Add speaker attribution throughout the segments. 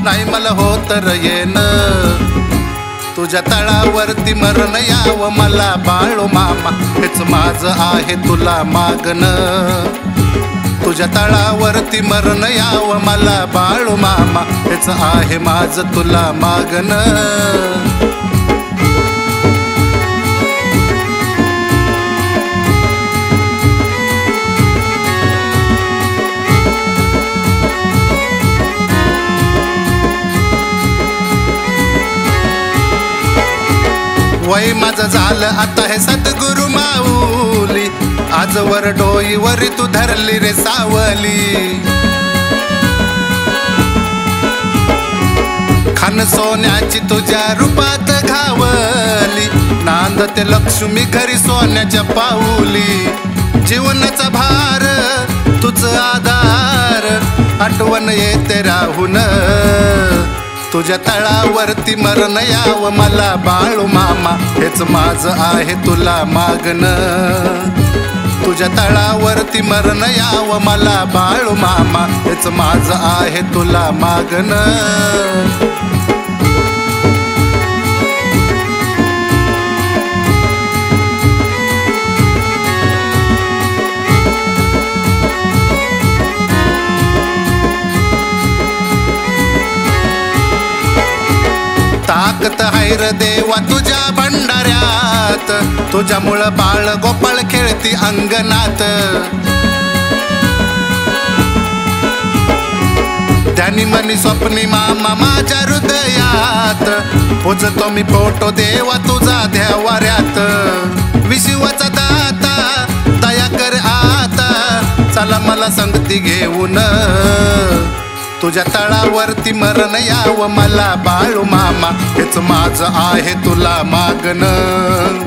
Speaker 1: नाही मला होत र येणं. तुझ्या तळावरती मरण यावं मला बाळू मामा, हेच माझं आहे तुला मागणं. तुझ्या तळावरती मरण यावं मला बाळू मामा, हेच आहे माझं तुला मागणं. वय माझं झालं आता हे सद्गुरु माऊली, आजवर डोईवर तू धरली रे सावली. खान सोन्याची तुझ्या रूपात घावली, नांदते लक्ष्मी घरी सोन्याच्या पाऊली. जीवनाचा भार तुझ आधार, आठवण येते राहून. तुझ्या तळावरती मरण यावं मला बाळू मामा, हेच माझं आहे तुला मागणं. तुझ्या तळावरती मरण यावं मला बाळू मामा, हेच माझं आहे तुला मागणं. ताकत हैर देवा तुझ्या भंडाऱ्यात, तुझ्यामुळं बाळ गोपाळ खेळती अंगणात. त्यानी मनी स्वप्नी मामा माझ्या हृदयात, पूजतो मी फोटो देवा तुझा देवाऱ्यात. विशिवाचा दाता दया कर आता, चला मला संगती घेऊन. तुझ्या तळावरती मरण यावं मला बाळू मामा, हेच माझं आहे तुला मागणं.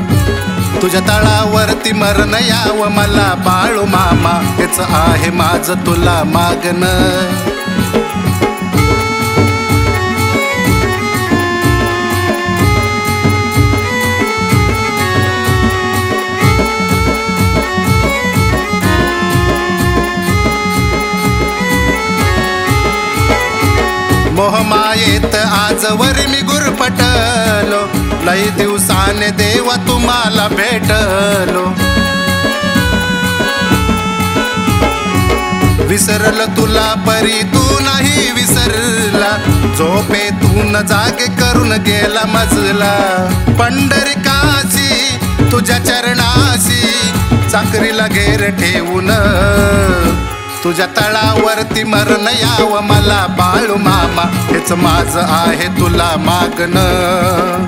Speaker 1: तुझ्या तळावरती मरण यावं मला बाळू मामा, हेच आहे माझं तुला मागणं. मोहमायेत आजवर मी गुरफटलो, लई दिवसाने देवा तुम्हाला भेटलो. विसरल तुला परी तू नाही विसरला, झोपेतून जागे करून गेला मजला. पंढरकाशी तुझ्या चरणाशी, चाकरीला घेर ठेवून. तुझ्या तळावरती मरण यावं मला बाळू मामा, हेच माझं आहे तुला मागणं.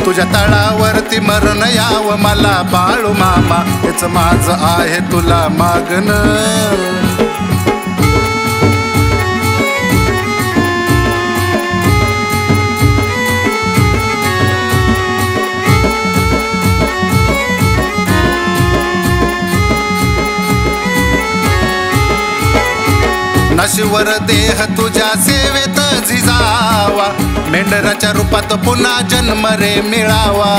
Speaker 1: तुझ्या तळावरती मरण यावं मला बाळू मामा, हेच माझं आहे तुला मागणं. नश्वर देह तुझ्या सेवेत झिजावा, मेंढराच्या रूपात पुन्हा जन्म रे मिळावा.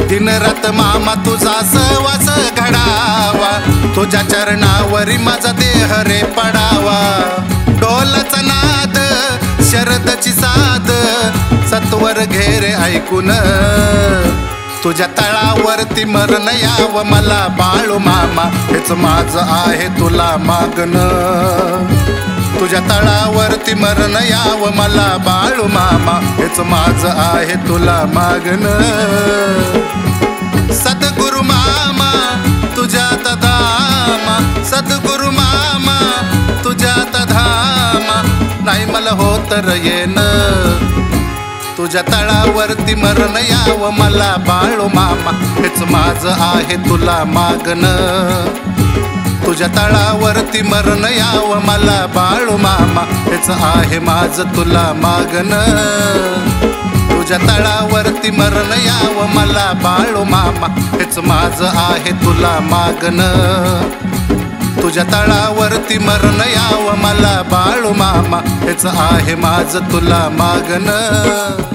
Speaker 1: दिन रात मामा तुझा सहवास घडावा, तुझ्या चरणावरी माझा देह रे पडावा. डोलाचा नाद शरदची साद, सत्वर घेरे ऐकून. तुझ्या तळावरती मरण यावं मला बाळू मामा, हेच माझं आहे तुला मागणं. तुझ्या तळावरती मरण यावं मला बाळू मामा, हेच माझं आहे तुला मागणं. सद्गुरु मामा तुझ्यात धामा, सद्गुरु मामा तुझ्यात धामा, नाही मला होत र येणं. तुझ्या तळावरती मरण यावं मला बाळू मामा, हेच माझं आहे तुला मागणं. तुझ्या तळावरती मरण यावं मला बाळू मामा, हेच आहे माझं तुला मागणं. तुझ्या तळावरती मरण यावं मला बाळू मामा, हेच माझं आहे तुला मागणं. तुझ्या तळावरती मरण यावं मला बाळू मामा, हेच आहे माझं तुला मागणं.